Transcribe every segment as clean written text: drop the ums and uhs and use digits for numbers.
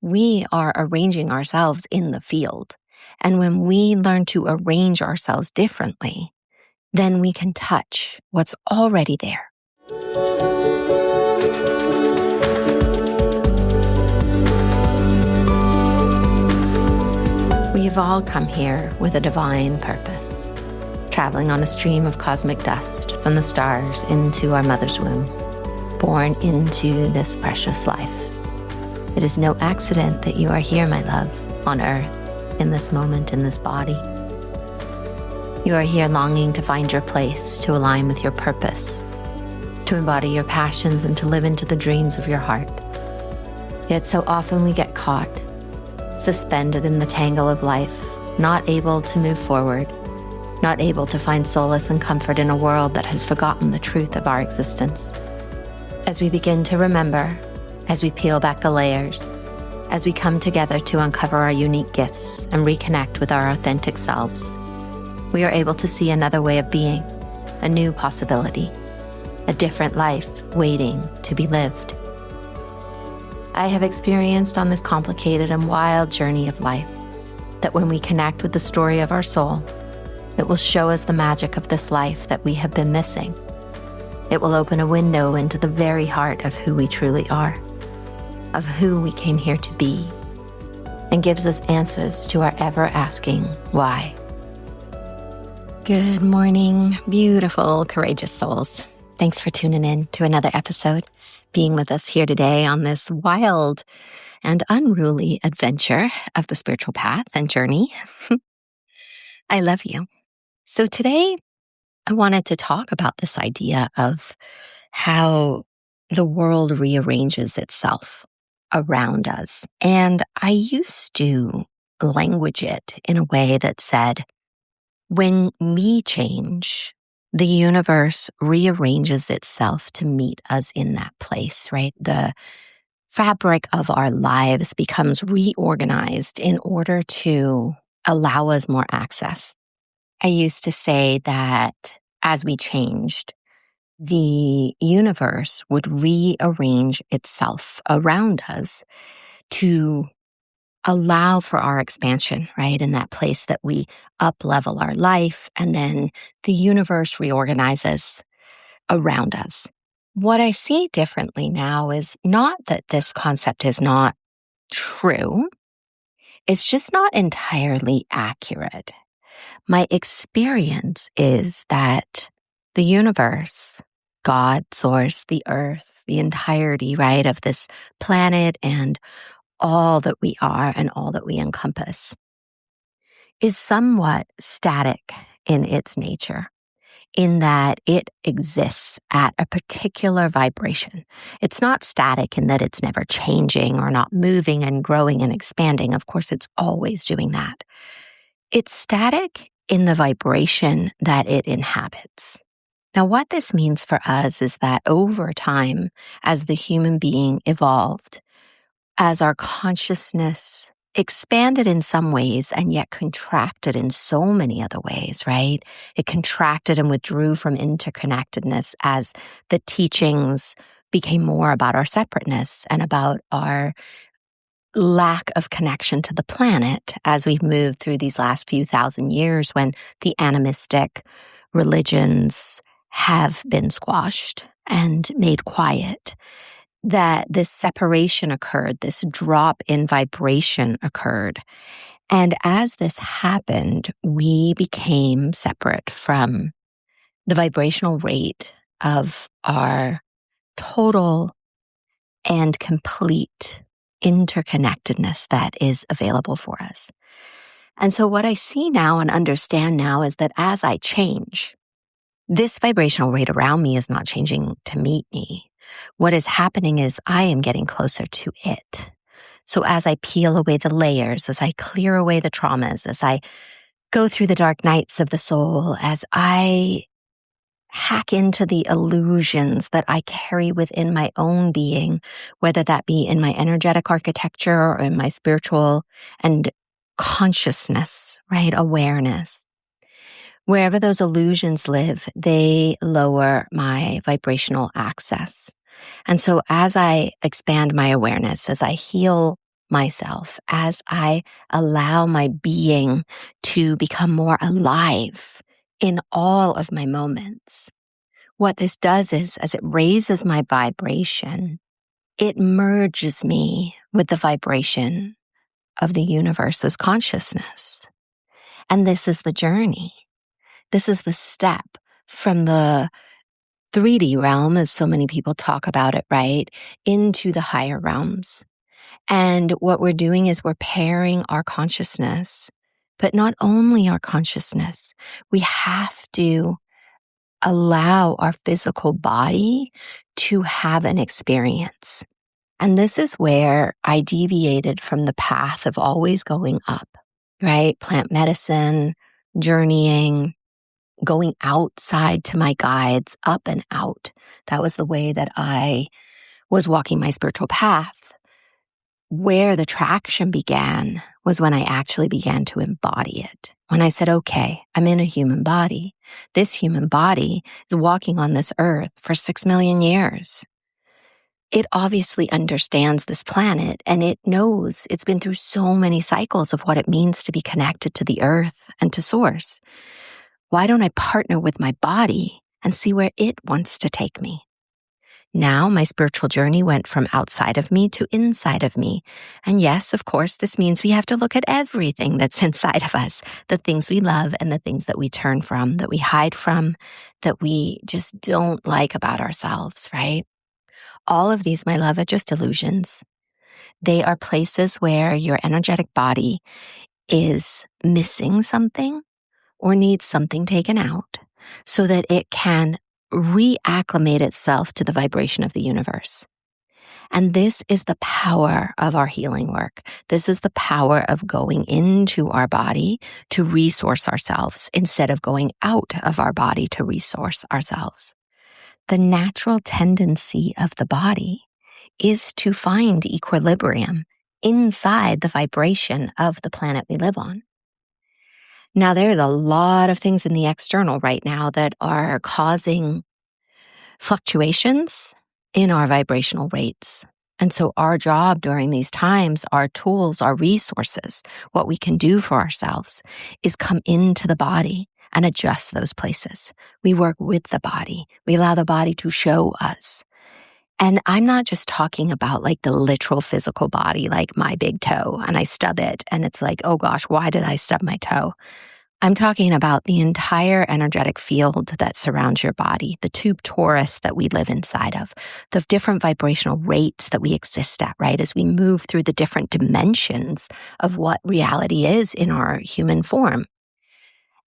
we are arranging ourselves in the field. And when we learn to arrange ourselves differently, then we can touch what's already there. We've all come here with a divine purpose, traveling on a stream of cosmic dust from the stars into our mother's wombs, born into this precious life. It is no accident that you are here, my love, on earth, in this moment, in this body. You are here longing to find your place, to align with your purpose, to embody your passions and to live into the dreams of your heart. Yet so often we get caught, suspended in the tangle of life, not able to move forward, not able to find solace and comfort in a world that has forgotten the truth of our existence. As we begin to remember, as we peel back the layers, as we come together to uncover our unique gifts and reconnect with our authentic selves, we are able to see another way of being, a new possibility, a different life waiting to be lived. I have experienced on this complicated and wild journey of life that when we connect with the story of our soul, it will show us the magic of this life that we have been missing. It will open a window into the very heart of who we truly are, of who we came here to be, and gives us answers to our ever-asking why. Good morning, beautiful, courageous souls. Thanks for tuning in to another episode, being with us here today on this wild and unruly adventure of the spiritual path and journey. I love you. So today, I wanted to talk about this idea of how the world rearranges itself around us. And I used to language it in a way that said, when we change, the universe rearranges itself to meet us in that place, right? The fabric of our lives becomes reorganized in order to allow us more access. I used to say that as we changed, the universe would rearrange itself around us to allow for our expansion, right? In that place that we up-level our life, and then the universe reorganizes around us. What I see differently now is not that this concept is not true. It's just not entirely accurate. My experience is that the universe, God, source, the earth, the entirety, right, of this planet and all that we are and all that we encompass is somewhat static in its nature, in that it exists at a particular vibration. It's not static in that it's never changing or not moving and growing and expanding. Of course, it's always doing that. It's static in the vibration that it inhabits. Now, what this means for us is that over time, as the human being evolved, as our consciousness expanded in some ways and yet contracted in so many other ways, right? It contracted and withdrew from interconnectedness as the teachings became more about our separateness and about our lack of connection to the planet as we've moved through these last few thousand years when the animistic religions have been squashed and made quiet, that this separation occurred, this drop in vibration occurred. And as this happened, we became separate from the vibrational rate of our total and complete interconnectedness that is available for us. And so what I see now and understand now is that as I change, this vibrational rate around me is not changing to meet me. What is happening is I am getting closer to it. So as I peel away the layers, as I clear away the traumas, as I go through the dark nights of the soul, as I hack into the illusions that I carry within my own being, whether that be in my energetic architecture or in my spiritual and consciousness, right? Awareness. Wherever those illusions live, they lower my vibrational access. And so as I expand my awareness, as I heal myself, as I allow my being to become more alive in all of my moments, what this does is, as it raises my vibration, it merges me with the vibration of the universe's consciousness. And this is the journey. This is the step from the 3D realm, as so many people talk about it, right, into the higher realms. And what we're doing is we're pairing our consciousness, but not only our consciousness. We have to allow our physical body to have an experience. And this is where I deviated from the path of always going up, right? Plant medicine, journeying, going outside to my guides, up and out. That was the way that I was walking my spiritual path. Where the traction began was when I actually began to embody it. When I said, okay, I'm in a human body. This human body is walking on this earth for 6 million years. It obviously understands this planet, and it knows it's been through so many cycles of what it means to be connected to the earth and to source. Why don't I partner with my body and see where it wants to take me? Now my spiritual journey went from outside of me to inside of me. And yes, of course, this means we have to look at everything that's inside of us, the things we love and the things that we turn from, that we hide from, that we just don't like about ourselves, right? All of these, my love, are just illusions. They are places where your energetic body is missing something or needs something taken out so that it can reacclimate itself to the vibration of the universe. And this is the power of our healing work. This is the power of going into our body to resource ourselves instead of going out of our body to resource ourselves. The natural tendency of the body is to find equilibrium inside the vibration of the planet we live on. Now, there's a lot of things in the external right now that are causing fluctuations in our vibrational rates. And so our job during these times, our tools, our resources, what we can do for ourselves is come into the body and adjust those places. We work with the body. We allow the body to show us. And I'm not just talking about like the literal physical body, like my big toe, and I stub it, and it's like, oh gosh, why did I stub my toe? I'm talking about the entire energetic field that surrounds your body, the tube torus that we live inside of, the different vibrational rates that we exist at, right? As we move through the different dimensions of what reality is in our human form.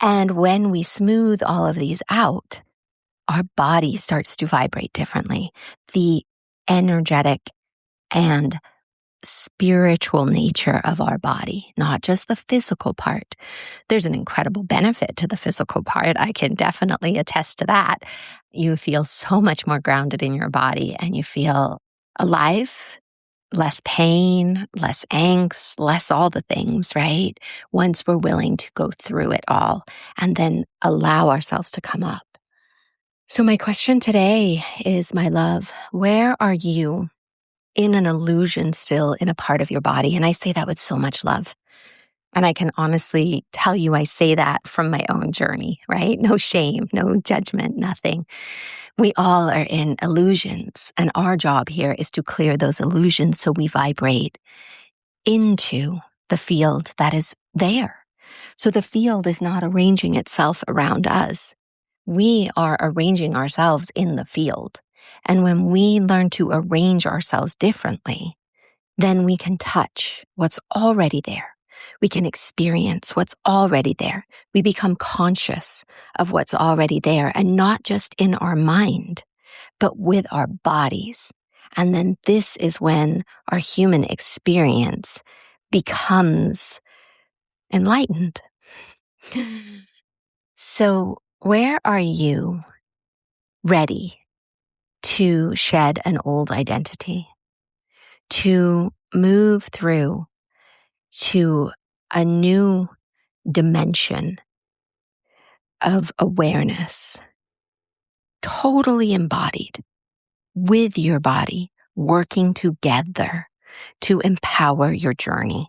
And when we smooth all of these out, our body starts to vibrate differently. The energetic and spiritual nature of our body, not just the physical part. There's an incredible benefit to the physical part. I can definitely attest to that. You feel so much more grounded in your body and you feel alive, less pain, less angst, less all the things, right? Once we're willing to go through it all and then allow ourselves to come up. So my question today is, my love, where are you in an illusion still in a part of your body? And I say that with so much love. And I can honestly tell you I say that from my own journey, right? No shame, no judgment, nothing. We all are in illusions. And our job here is to clear those illusions so we vibrate into the field that is there. So the field is not arranging itself around us. We are arranging ourselves in the field. And when we learn to arrange ourselves differently, then we can touch what's already there. We can experience what's already there. We become conscious of what's already there, and not just in our mind, but with our bodies. And then this is when our human experience becomes enlightened. So, where are you ready to shed an old identity, to move through to a new dimension of awareness, totally embodied with your body, working together to empower your journey.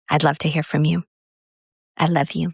I'd love to hear from you. I love you.